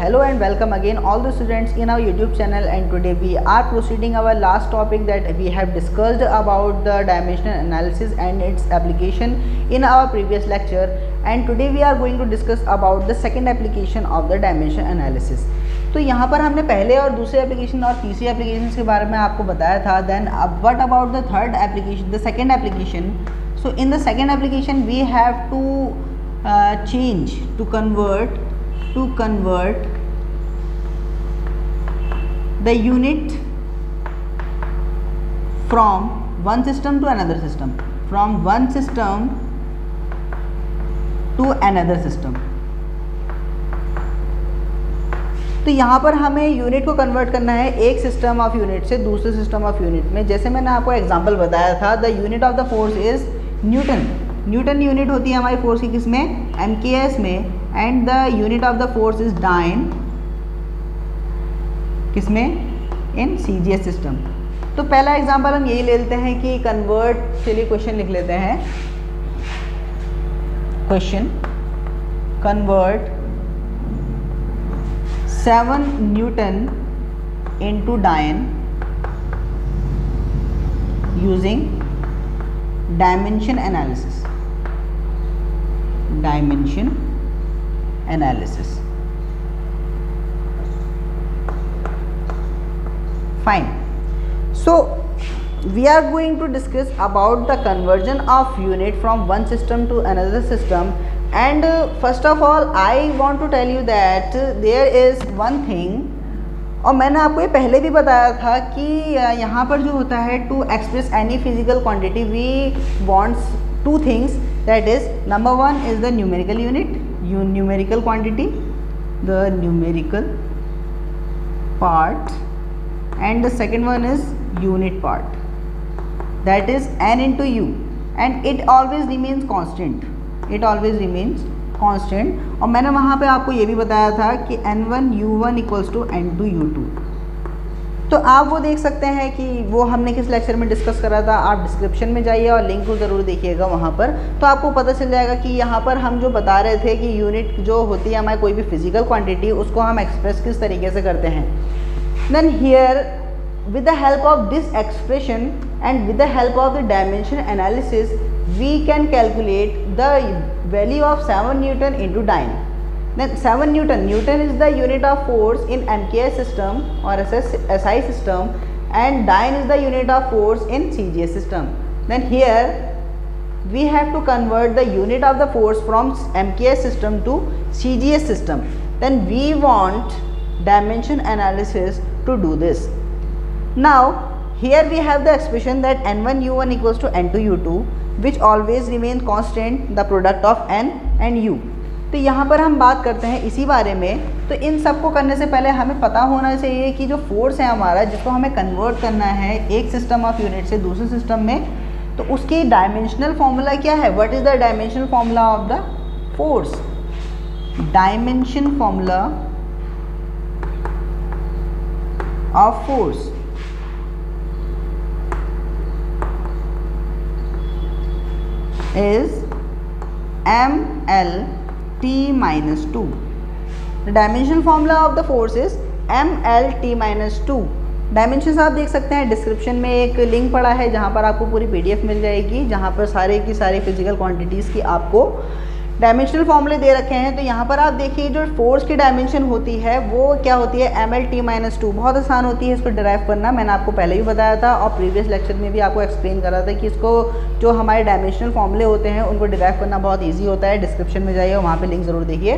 Hello and welcome again all the students in our YouTube channel, and today we are proceeding our last topic that we have discussed about the dimensional analysis and its application in our previous lecture, and today we are going to discuss about the second application of the dimension analysis. तो यहाँ पर हमने पहले और दूसरे application और तीसरी application के बारे में आपको बताया था. Then what about the third application, the second application. So in the second application we have to convert the unit from one system to another system, from one system to another system. तो यहाँ पर हमें unit को convert करना है एक system of unit से दूसरे सिस्टम ऑफ यूनिट में. जैसे मैंने आपको एग्जांपल बताया था, the unit of the force is newton. Newton unit होती है हमारी फोर्स की किसमें, MKS में. And the unit of the force is dyne, किसमें, इन CGS सिस्टम. तो पहला एग्जांपल हम यही ले लेते हैं कि कन्वर्ट. चलिए क्वेश्चन लिख लेते हैं. Question, convert 7 Newton into dyne using dimension analysis. Fine. So we are going to discuss about the conversion of unit from one system to another system. And first of all I want to tell you that there is one thing, और मैंने आपको ये पहले भी बताया था कि यहाँ पर जो होता है, to express any physical quantity we wants two things, that is number one is the numerical unit, numerical quantity, the numerical part, and the second one is unit part, that is n into u, and it always remains constant. और मैंने वहाँ पे आपको ये भी बताया था कि n1 u1 equals to n2 u2. तो आप वो देख सकते हैं कि वो हमने किस लेक्चर में डिस्कस करा था. आप डिस्क्रिप्शन में जाइए और लिंक को ज़रूर देखिएगा वहाँ पर, तो आपको पता चल जाएगा कि यहाँ पर हम जो बता रहे थे कि यूनिट जो होती है हमारी कोई भी फिजिकल क्वांटिटी, उसको हम एक्सप्रेस किस तरीके से करते हैं. Then here with the help of this expression and with the help of the dimension analysis we can calculate the value of 7 Newton into dyne. Then 7 Newton is the unit of force in MKS system or SI system, and dyne is the unit of force in CGS system. Then here we have to convert the unit of the force from MKS system to CGS system. Then we want dimension analysis to do this. Now here we have the expression that n1 u1 equals to n2 u2, which always remain constant, the product of n and u. तो यहाँ पर हम बात करते हैं इसी बारे में. तो इन सब को करने से पहले हमें पता होना चाहिए कि जो फोर्स है हमारा, जिसको हमें कन्वर्ट करना है एक सिस्टम ऑफ यूनिट से दूसरे सिस्टम में, तो उसकी डायमेंशनल फॉर्मूला क्या है. What is the dimensional formula of the force. Dimension formula of force is MLT minus 2. The dimensional formula of the force is MLT minus 2. Dimensions आप देख सकते हैं, डिस्क्रिप्शन में एक लिंक पड़ा है जहाँ पर आपको पूरी PDF मिल जाएगी, जहाँ पर सारे की सारी फिजिकल क्वांटिटीज़ की आपको डायमेंशनल फॉर्मूले दे रखे हैं. तो यहाँ पर आप देखिए जो फोर्स की डायमेंशन होती है वो क्या होती है, MLT माइनस 2. बहुत आसान होती है इसको डिराइव करना, मैंने आपको पहले भी बताया था और प्रीवियस लेक्चर में भी आपको एक्सप्लेन करा था कि इसको जो हमारे डायमेंशनल फॉर्मूले होते हैं उनको डिराइव करना बहुत ईजी होता है. डिस्क्रिप्शन में जाइए, वहाँ पर लिंक ज़रूर देखिए.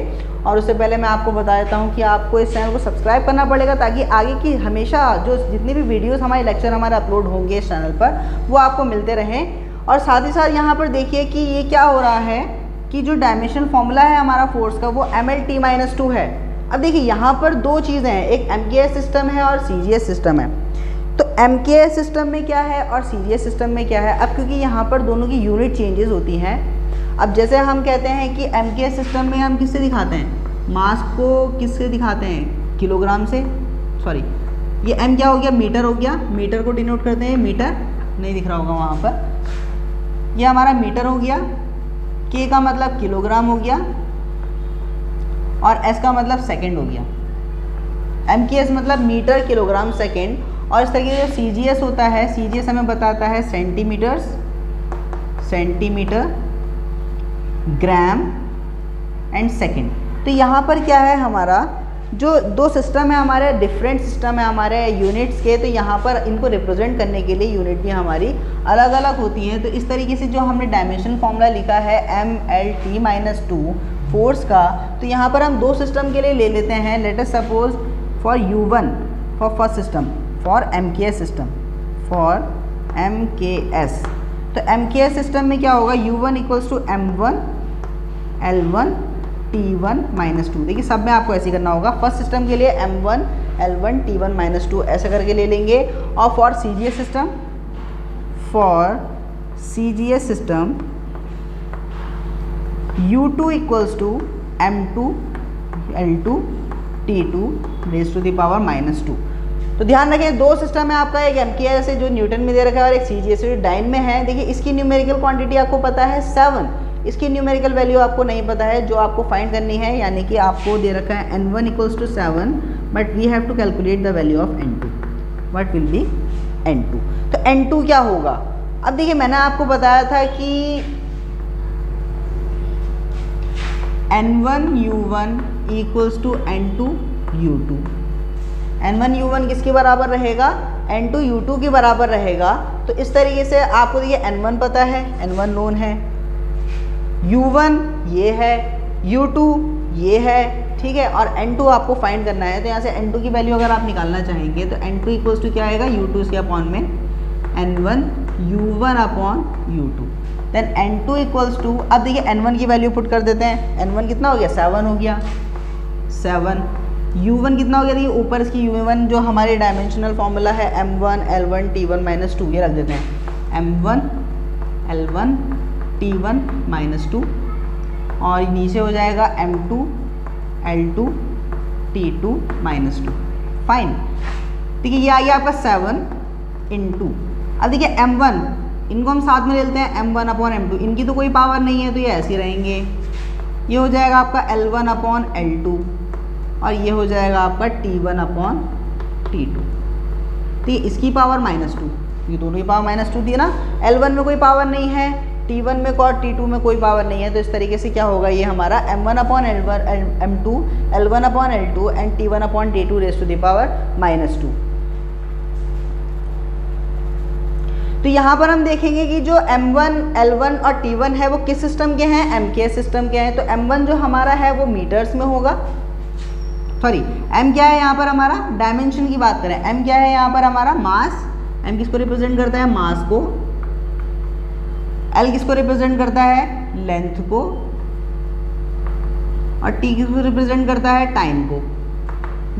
और उससे पहले मैं आपको बता देता हूँ कि आपको इस चैनल को सब्सक्राइब करना पड़ेगा, ताकि आगे की हमेशा जो जितनी भी वीडियोज़ हमारे लेक्चर हमारे अपलोड होंगे इस चैनल पर वो आपको मिलते रहें. और साथ ही साथ यहाँ पर देखिए कि ये क्या हो रहा है कि जो डायमेंशनल फॉर्मूला है हमारा फोर्स का वो MLT माइनस 2 है. अब देखिए यहाँ पर दो चीज़ें हैं, एक MKS सिस्टम है और CGS सिस्टम है. तो MKS सिस्टम में क्या है और CGS सिस्टम में क्या है. अब क्योंकि यहाँ पर दोनों की यूनिट चेंजेस होती हैं. अब जैसे हम कहते हैं कि MKS सिस्टम में हम किससे दिखाते हैं, मास को किससे दिखाते हैं, किलोग्राम से. सॉरी, ये M क्या हो गया, मीटर हो गया. मीटर को डिनोट करते हैं, मीटर नहीं दिख रहा होगा वहाँ पर, ये हमारा मीटर हो गया. K का मतलब किलोग्राम हो गया और S का मतलब सेकंड हो गया. MKS मतलब मीटर किलोग्राम सेकेंड, और इस तरीके से जो CGS होता है, CGS हमें बताता है सेंटीमीटर ग्राम एंड सेकेंड। तो यहाँ पर क्या है, हमारा जो दो सिस्टम है हमारे, डिफरेंट सिस्टम है हमारे यूनिट्स के, तो यहाँ पर इनको रिप्रेजेंट करने के लिए यूनिट भी हमारी अलग अलग होती हैं। तो इस तरीके से जो हमने डायमेंशन फॉर्मूला लिखा है MLT-2 फोर्स का, तो यहाँ पर हम दो सिस्टम के लिए ले लेते हैं। Let us suppose for U1 for first system, for MKS system, for MKS। तो MKS सिस्टम में क्या होगा, U1 equals to M1 L1 T1 - 2। देखिए सब में आपको ऐसे करना होगा। फर्स्ट सिस्टम के लिए M1 L1 T1 - 2 ऐसे करके ले लेंगे। और for CGS system U2 equals to M2 L2 T2 raise to the power -2। तो ध्यान रखिए दो सिस्टम है आपका, एक MKS है जो न्यूटन में दे रखा है और एक CGS जो डाइन में है। देखिए इसकी न्यूमेरिकल क्वांटिटी आपको पता है 7, इसकी न्यूमेरिकल वैल्यू आपको नहीं पता है, जो आपको फाइंड करनी है। यानी कि आपको दे रखा है N1 equals to 7, but we have to calculate the value of N2। What will be N2? तो N2 क्या होगा? अब देखिए मैंने आपको बताया था कि N1 U1 equals to N2 U2। N1 U1 किसके बराबर रहेगा? N2 U2 के बराबर रहेगा। तो इस तरीके से आपको देखिए N1 पता है, N1 नोन है, U1 ये है, U2 ये है, ठीक है, और N2 आपको फाइंड करना है। तो यहाँ से N2 की वैल्यू अगर आप निकालना चाहेंगे तो N2 इक्वल्स टू क्या आएगा, U2 इसके अपॉन में N1 U1 upon U2। Then N2 equals to, अब देखिए N1 की वैल्यू पुट कर देते हैं। N1 कितना हो गया, 7 हो गया, 7। U1 कितना हो गया, देखिए ऊपर इसकी U1 जो हमारे डायमेंशनल फॉर्मूला है M1 L1 T1 - 2 ये रख देते हैं, M1 L1 T1 - 2, और नीचे हो जाएगा M2 L2 T2 - 2। फाइन, देखिए ये आ गया आपका 7 इंटू, अब देखिए M1 इनको हम साथ में ले लेते हैं, M1 अपॉन M2, इनकी तो कोई पावर नहीं है तो ये ऐसे रहेंगे। ये हो जाएगा आपका L1 अपॉन L2 और ये हो जाएगा आपका T1 अपॉन T2। ठीक, इसकी पावर -2, ये दोनों की पावर -2 थी ना। L1 में कोई पावर नहीं है, T1 में और T2 में कोई पावर नहीं है, तो इस तरीके से क्या होगा, ये हमारा M1 upon L1 M2 L1 upon L2 and T1 upon T2 raise to the power -2। तो यहाँ पर हम देखेंगे कि जो M1 L1 और T1 है वो किस सिस्टम के हैं, MKS सिस्टम के हैं। तो M1 जो हमारा है वो मीटर्स में होगा, सॉरी M क्या है यहाँ पर हमारा, डायमेंशन की बात करें, M क्या है यहाँ पर हमारा, मास। M किसको रिप्रेजेंट करता है, मास को। L किसको रिप्रेजेंट करता है, लेंथ को। और T किसको रिप्रेजेंट करता है, टाइम को।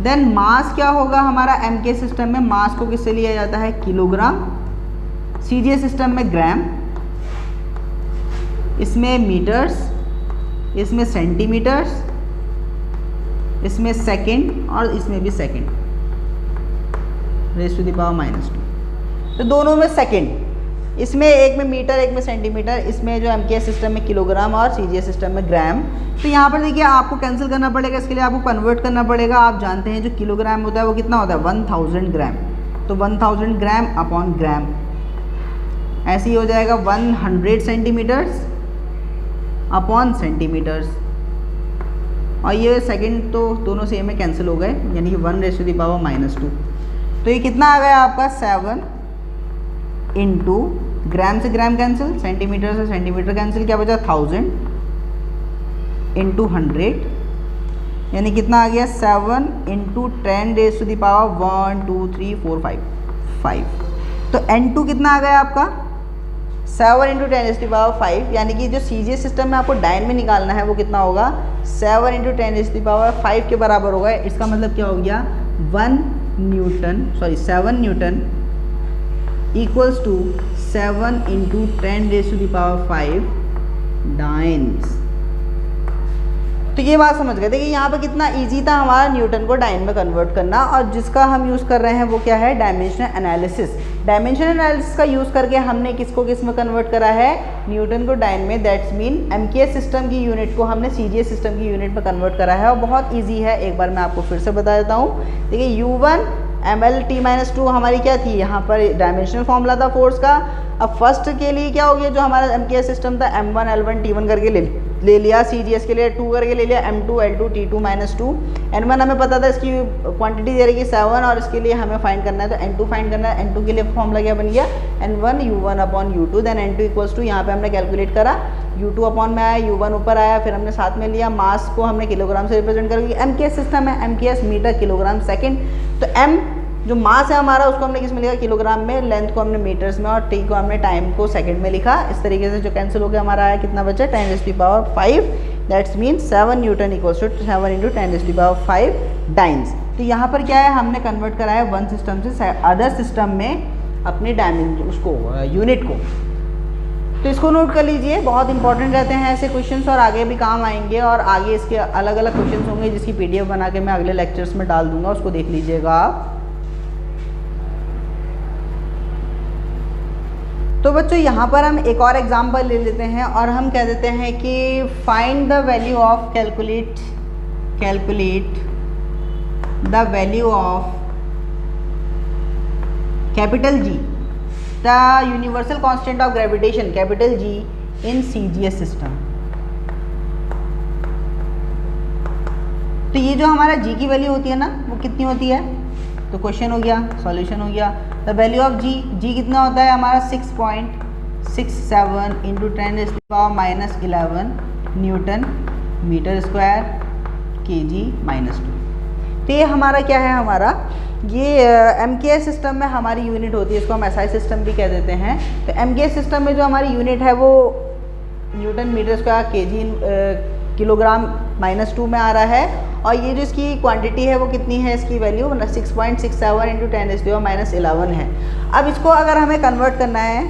देन मास क्या होगा हमारा, MK सिस्टम में मास को किससे लिया जाता है, किलोग्राम। CGS सिस्टम में ग्राम, इसमें मीटर्स, इसमें सेंटीमीटर्स, इसमें सेकंड और इसमें भी second raise to the power -2। तो दोनों में सेकंड, इसमें एक में मीटर एक में सेंटीमीटर, इसमें जो MKS सिस्टम में किलोग्राम और CGS सिस्टम में ग्राम। तो यहाँ पर देखिए आपको कैंसिल करना पड़ेगा, इसके लिए आपको कन्वर्ट करना पड़ेगा। आप जानते हैं जो किलोग्राम होता है वो कितना होता है, 1000 ग्राम। तो 1000 ग्राम अपॉन ग्राम, ऐसे ही हो जाएगा 100 सेंटीमीटर्स अपॉन सेंटीमीटर्स। और ये सेकंड तो दोनों सेम में कैंसिल हो गए, यानी कि 1 रेज़ टू द पावर -2। तो ये कितना आ गया आपका, 7 इंटू ग्राम से ग्राम कैंसिल, सेंटीमीटर से सेंटीमीटर कैंसिल, क्या बचा 1000 इंटू 100, यानी कितना आ गया 7 into 10 raise to the power 1 2 3 4 5। तो N2 कितना आ गया आपका, 7 into 10 raise to the power 5, यानी कि जो CGS सिस्टम में आपको डाइन में निकालना है वो कितना होगा, 7 into 10 raise to the power 5 के बराबर होगा। इसका मतलब क्या हो गया, 7 newton equals to 7 into 10 raise to the power 5 dynes. तो ये बात समझ गए। देखिए यहाँ पे कितना इजी था हमारा न्यूटन को डाइन में कन्वर्ट करना, और जिसका हम यूज़ कर रहे हैं वो क्या है, डायमेंशनल एनालिसिस। डायमेंशनल एनालिसिस का यूज़ करके हमने किसको किस में कन्वर्ट करा है, न्यूटन को डाइन में। दैट्स मीन एमकेएस सिस्टम की यूनिट को हमने सीजीएस सिस्टम की यूनिट में कन्वर्ट करा है, और बहुत ईजी है। एक बार मैं आपको फिर से बता देता हूँ। देखिए U1 ml_t-2 हमारी क्या थी, यहाँ पर डायमेंशनल फॉर्मूला था फोर्स का। अब फर्स्ट के लिए क्या हो गया, जो हमारा एमकेएस सिस्टम था M1 L1 T1 करके ले लिया, सीजीएस के लिए 2 करके ले लिया, M2 L2 T2-2। N1 हमें पता था, इसकी क्वांटिटी दे रही 7, और इसके लिए हमें फाइंड करना है, तो N2 फाइंड करना है। N2 के लिए फॉर्मूला क्या बन गया, N1 U1/U2, then N2 equals to, यहाँ पे हमने कैलकुलेट करा, U2 अपॉन में आया, U1 ऊपर आया, फिर हमने साथ में लिया मास को हमने किलोग्राम से रिप्रेजेंट करेंगे। एमकेएस सिस्टम है, एमकेएस मीटर किलोग्राम सेकेंड, तो M जो मास है हमारा उसको हमने किस में लिखा, किलोग्राम में, लेंथ को हमने मीटर्स में, और टी को हमने टाइम को सेकंड में लिखा। इस तरीके से जो कैंसिल हो गया हमारा आया, कितना बचा, 10⁵, that's mean 7 newton equals to 7 × 10⁵ dynes. तो यहाँ पर क्या है, हमने कन्वर्ट करा है वन सिस्टम से अदर सिस्टम में अपनी डायमेंशन उसको यूनिट को। तो इसको नोट कर लीजिए, बहुत इंपॉर्टेंट रहते हैं ऐसे क्वेश्चंस, और आगे भी काम आएंगे, और आगे इसके अलग अलग क्वेश्चंस होंगे जिसकी पीडीएफ बना के मैं अगले लेक्चर्स में डाल दूंगा, उसको देख लीजिएगा आप। तो बच्चों यहाँ पर हम एक और एग्जांपल ले लेते हैं, और हम कह देते हैं कि find the value of calculate the value of capital G, the universal constant of gravitation capital G in CGS system. तो ये जो हमारा G की वैल्यू होती है ना, वो कितनी होती है, तो क्वेश्चन हो गया, सॉल्यूशन हो गया। द वैल्यू ऑफ G कितना होता है हमारा, 6.67 × 10⁻11 न्यूटन मीटर स्क्वायर kg-2। तो ये हमारा क्या है, हमारा ये एमकेएस सिस्टम में हमारी यूनिट होती है, इसको हम एसआई सिस्टम भी कह देते हैं। तो एमकेएस सिस्टम में जो हमारी यूनिट है वो न्यूटन मीटर स्क्वायर kg किलोग्राम-2 में आ रहा है, और ये जो इसकी क्वांटिटी है वो कितनी है, इसकी वैल्यू 6.67 × 10⁻11 है। अब इसको अगर हमें कन्वर्ट करना है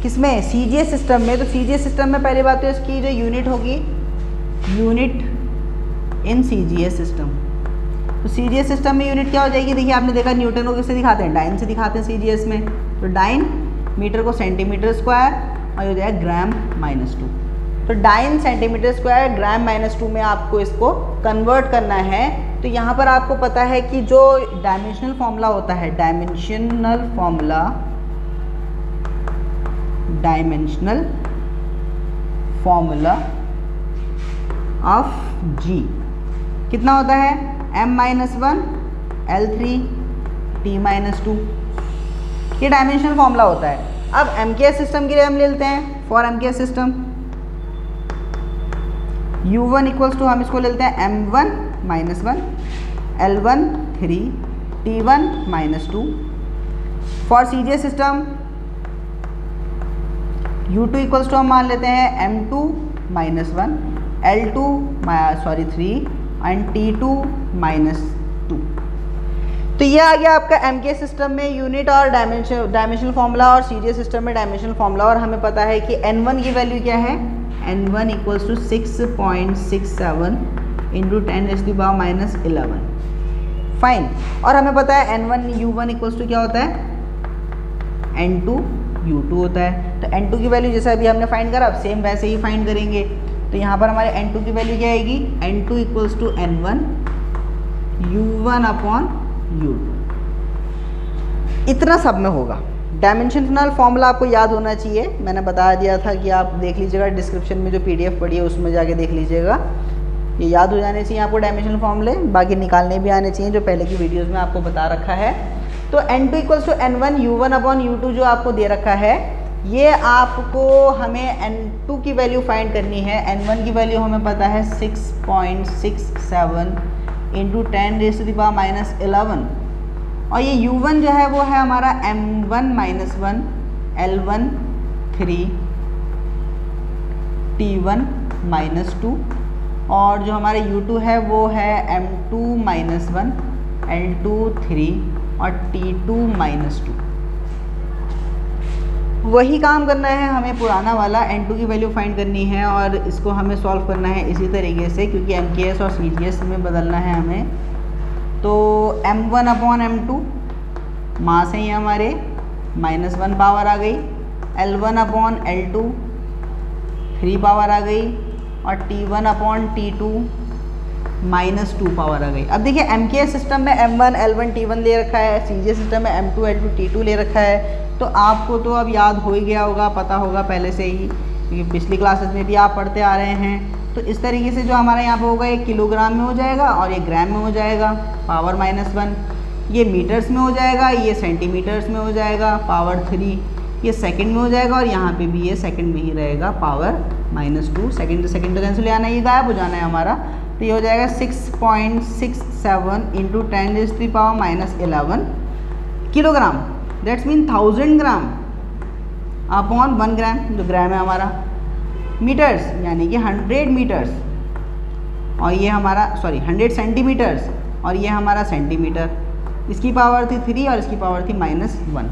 किसमें, सीजीएस सिस्टम में, तो सीजीएस सिस्टम में पहली बात तो इसकी जो यूनिट होगी, यूनिट इन सीजीएस सिस्टम। तो सीजीएस सिस्टम में यूनिट क्या हो जाएगी, देखिए आपने देखा न्यूटन को किससे दिखाते हैं, डाइन से दिखाते हैं सीजीएस में। तो डाइन, मीटर को सेंटीमीटर स्क्वायर, और ये हो जाएगा ग्राम-2। तो डाइन सेंटीमीटर स्क्वायर ग्राम-2 में आपको इसको कन्वर्ट करना है। तो यहाँ पर आपको पता है कि जो डायमेंशनल फॉर्मूला होता है, डायमेंशनल फॉर्मूला ऑफ G कितना होता है, M-1 L3 T-2, ये डायमेंशनल फॉर्मूला होता है। अब एमकेएस सिस्टम के लिए हम ले लेते हैं, for MKS system U1 equals to, हम इसको ले लेते हैं M1-1 L1 3 T1-2। For CGS system U2 equals to हम मान लेते हैं M2-1 L2 3 एंड T2-2। तो ये आ गया आपका एमकेएस सिस्टम में यूनिट और डायमेंशनल फॉर्मूला, और सीजीएस सिस्टम में डायमेंशनल फॉर्मूला। और हमें पता है कि N1 की वैल्यू क्या है, N1 इक्वल्स टू 6.67 × 10⁻11। फाइन। और हमें पता है N1 U1 इक्वल्स टू क्या होता है, N2 U2 होता है। तो N2 की वैल्यू जैसे अभी हमने फाइंड करा, अब सेम वैसे ही फाइंड करेंगे। तो यहाँ पर हमारे N2 की वैल्यू क्या आएगी, N2 equals to N1 U1/U2। इतना सब में होगा। डायमेंशनल फॉर्मूला आपको याद होना चाहिए, मैंने बता दिया था कि आप देख लीजिएगा डिस्क्रिप्शन में जो पीडीएफ पड़ी है उसमें जाके देख लीजिएगा। ये याद हो जाने चाहिए आपको डायमेंशनल फॉर्मूले, बाकी निकालने भी आने चाहिए जो पहले की वीडियोस में आपको बता रखा है। तो N2 equals to N1 U1/U2 जो आपको दे रखा है, ये आपको हमें N2 की वैल्यू फाइंड करनी है। N1 की वैल्यू हमें पता है 6.67 × 10⁻11, और ये U1 जो है वो है हमारा M1-1 L1 3 T1-2, और जो हमारे U2 है वो है M2-1 L2 3 और T2-2। वही काम करना है हमें, पुराना वाला n2 की वैल्यू फाइंड करनी है और इसको हमें सॉल्व करना है इसी तरीके से, क्योंकि MKS और CGS में बदलना है हमें। तो m1/m2 मास है ये हमारे, -1 पावर आ गई, L1/L2 3 पावर आ गई, और T1/T2 -2 पावर आ गई। अब देखिए MKS सिस्टम में m1 L1 T1 ले रखा है, CGS सिस्टम में m2 L2 T2 ले रखा है। तो आपको तो अब याद हो ही गया होगा, पता होगा पहले से ही, क्योंकि पिछली क्लासेस में भी आप पढ़ते आ रहे हैं। तो इस तरीके से जो हमारे यहाँ पे होगा, ये किलोग्राम में हो जाएगा और ये ग्राम में हो जाएगा, पावर -1। ये मीटर्स में हो जाएगा, ये सेंटीमीटर्स में हो जाएगा, पावर 3। ये सेकंड में हो जाएगा और यहाँ पे भी ये सेकंड में ही रहेगा, पावर -2। सेकंड तो कैंसिल हो जाना है, ये गायब हो जाना है हमारा। तो ये हो जाएगा 6.67 × 10⁻11 kilogram. That's mean 1000 gram upon 1 ग्राम, जो ग्राम है हमारा। मीटर्स यानी कि 100 मीटर्स, और ये हमारा 100 सेंटीमीटर्स, और ये हमारा सेंटीमीटर। इसकी पावर थी 3 और इसकी पावर थी -1।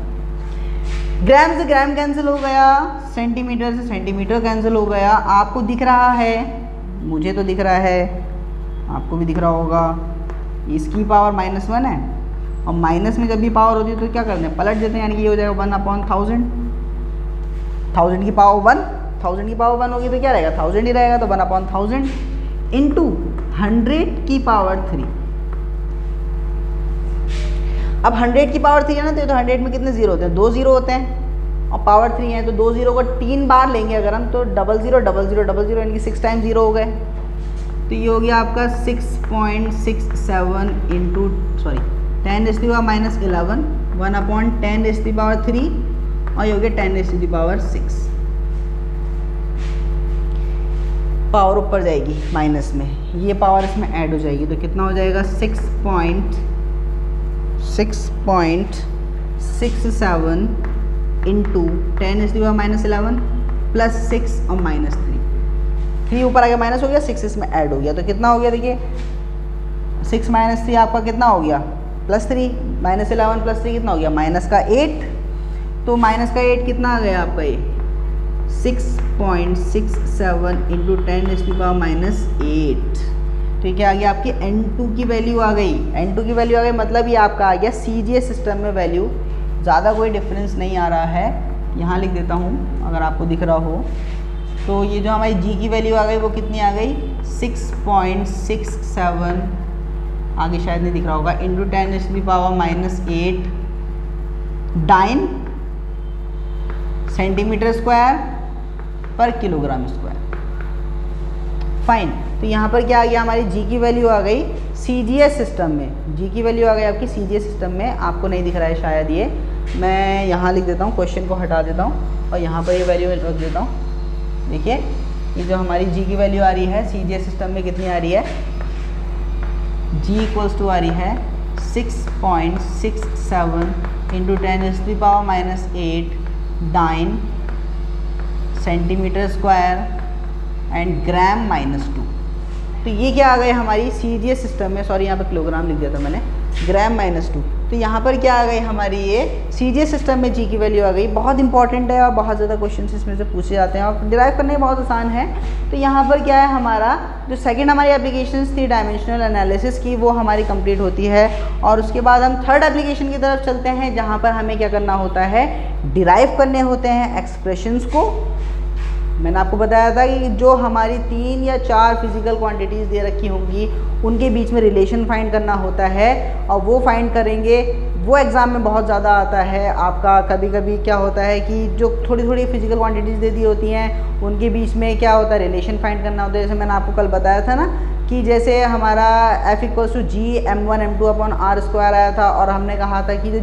ग्राम से ग्राम कैंसिल हो गया, सेंटीमीटर से सेंटीमीटर कैंसिल हो गया। आपको दिख रहा है, मुझे तो दिख रहा है, आपको भी दिख रहा होगा। इसकी पावर -1 है, और माइनस में जब भी पावर होती है तो क्या करते हैं, पलट देते हैं, यानी कि ये हो जाएगा 1/1000। 1000 की पावर 1, 1000 की पावर 1 होगी तो क्या रहेगा, 1000 ही रहेगा। तो 1/1000 इंटू 100 की पावर 3। अब 100 की पावर 3 है ना, तो 100 में कितने जीरो होते हैं, 2 जीरो होते हैं, और पावर 3 है तो 2 जीरो को 3 बार लेंगे अगर हम, तो 00 00 00 यानी कि 6 टाइम जीरो हो गए। तो ये हो गया आपका 6.67 इंटू 10⁻11 1/10⁻3, और ये हो गया 10⁻6। पावर ऊपर जाएगी माइनस में, ये पावर इसमें ऐड हो जाएगी, तो कितना हो जाएगा 6.67 इंटू 10⁻11 प्लस 6 और -3। 3 ऊपर आ गया, माइनस हो गया, 6 इसमें ऐड हो गया। तो कितना हो गया, देखिए 6 - 3 आपका कितना हो गया, +3। -11 + 3 कितना हो गया, -8। तो -8 कितना आ गया आपका, ये 6.67 इंटू 10⁻8। ठीक है, आ गया आपकी n2 की वैल्यू आ गई। n2 की वैल्यू आ गई, मतलब ये आपका आ गया CGS सिस्टम में वैल्यू। ज़्यादा कोई डिफरेंस नहीं आ रहा है, यहाँ लिख देता हूँ अगर आपको दिख रहा हो। तो ये जो हमारी G की वैल्यू आ गई वो कितनी आ गई, 6.67, आगे शायद नहीं दिख रहा होगा, इंटू 10⁻8 डाइन सेंटीमीटर स्क्वायर पर किलोग्राम स्क्वायर। फाइन। तो यहाँ पर क्या आ गया, हमारी G की वैल्यू आ गई CGS सिस्टम में। G की वैल्यू आ गई आपकी CGS सिस्टम में। आपको नहीं दिख रहा है शायद, ये मैं यहाँ लिख देता हूँ, क्वेश्चन को हटा देता हूँ और यहाँ पर ये वैल्यू रख देता हूँ। देखिए ये जो हमारी G की वैल्यू आ रही है CGS सिस्टम में कितनी आ रही है, G = आ रही है 6.67 into 10⁻8 dyne centimetre square and gram -2। तो ये क्या आ गए हमारी CGS सिस्टम में, सॉरी यहाँ पर किलोग्राम लिख दिया था मैंने, ग्राम -2। तो यहाँ पर क्या आ गई हमारी ये CGS सिस्टम में G की वैल्यू आ गई। बहुत इंपॉर्टेंट है और बहुत ज़्यादा क्वेश्चन इसमें से पूछे जाते हैं और डिराइव करने बहुत आसान है। तो यहाँ पर क्या है, हमारा जो सेकंड हमारी एप्लीकेशंस थी डायमेंशनल एनालिसिस की, वो हमारी कंप्लीट होती है। और उसके बाद हम थर्ड एप्लीकेशन की तरफ चलते हैं, जहाँ पर हमें क्या करना होता है, डिराइव करने होते हैं एक्सप्रेशंस को। मैंने आपको बताया था कि जो हमारी 3 या 4 फिजिकल क्वांटिटीज़ दे रखी होंगी उनके बीच में रिलेशन फाइंड करना होता है, और वो फाइंड करेंगे। वो एग्ज़ाम में बहुत ज़्यादा आता है आपका। कभी कभी क्या होता है कि जो थोड़ी थोड़ी फिजिकल क्वांटिटीज़ दे दी होती हैं उनके बीच में क्या होता है, रिलेशन फाइंड करना होता है। जैसे मैंने आपको कल बताया था ना कि जैसे हमारा F = G m1 m2/r² आया था, और हमने कहा था कि जो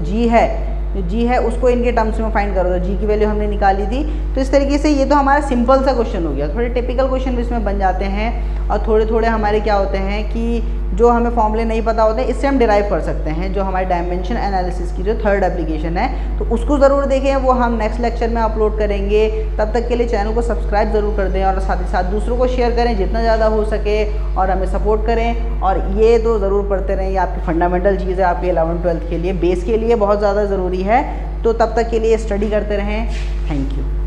G है उसको इनके टर्म्स में फाइंड करो, तो G की वैल्यू हमने निकाली थी। तो इस तरीके से ये तो हमारा सिंपल सा क्वेश्चन हो गया। थोड़े टिपिकल क्वेश्चन भी इसमें बन जाते हैं, और थोड़े थोड़े हमारे क्या होते हैं कि जो हमें फॉर्मूले नहीं पता होते, इससे हम डिराइव कर सकते हैं। जो हमारी डायमेंशन एनालिसिस की जो थर्ड एप्लीकेशन है, तो उसको ज़रूर देखें, वो हम नेक्स्ट लेक्चर में अपलोड करेंगे। तब तक के लिए चैनल को सब्सक्राइब ज़रूर कर दें, और साथ ही साथ दूसरों को शेयर करें जितना ज़्यादा हो सके, और हमें सपोर्ट करें। और ये तो ज़रूर पढ़ते रहें, ये आपकी फंडामेंटल चीज़ है आपके 11th 12th के लिए, बेस के लिए बहुत ज़्यादा ज़रूरी है। तो तब तक के लिए स्टडी करते रहें। Thank you.